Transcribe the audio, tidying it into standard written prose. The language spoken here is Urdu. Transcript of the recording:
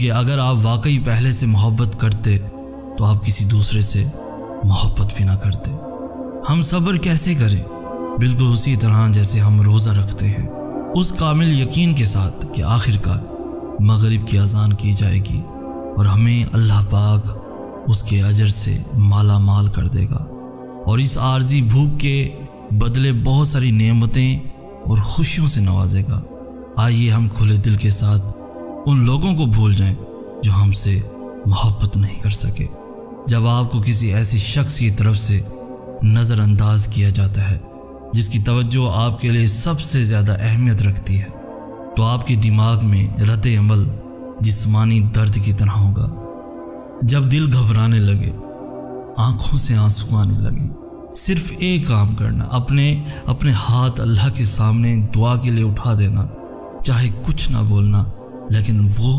کیونکہ اگر آپ واقعی پہلے سے محبت کرتے تو آپ کسی دوسرے سے محبت بھی نہ کرتے۔ ہم صبر کیسے کریں؟ بالکل اسی طرح جیسے ہم روزہ رکھتے ہیں، اس کامل یقین کے ساتھ کہ آخرکار مغرب کی اذان کی جائے گی اور ہمیں اللہ پاک اس کے اجر سے مالا مال کر دے گا، اور اس عارضی بھوک کے بدلے بہت ساری نعمتیں اور خوشیوں سے نوازے گا۔ آئیے ہم کھلے دل کے ساتھ ان لوگوں کو بھول جائیں جو ہم سے محبت نہیں کر سکے۔ جب آپ کو کسی ایسے شخص کی طرف سے نظر انداز کیا جاتا ہے جس کی توجہ آپ کے لیے سب سے زیادہ اہمیت رکھتی ہے، تو آپ کے دماغ میں رد عمل جسمانی درد کی طرح ہوگا۔ جب دل گھبرانے لگے، آنکھوں سے آنسو آنے لگے، صرف ایک کام کرنا، اپنے ہاتھ اللہ کے سامنے دعا کے لیے اٹھا دینا، چاہے کچھ نہ بولنا، لیکن وہ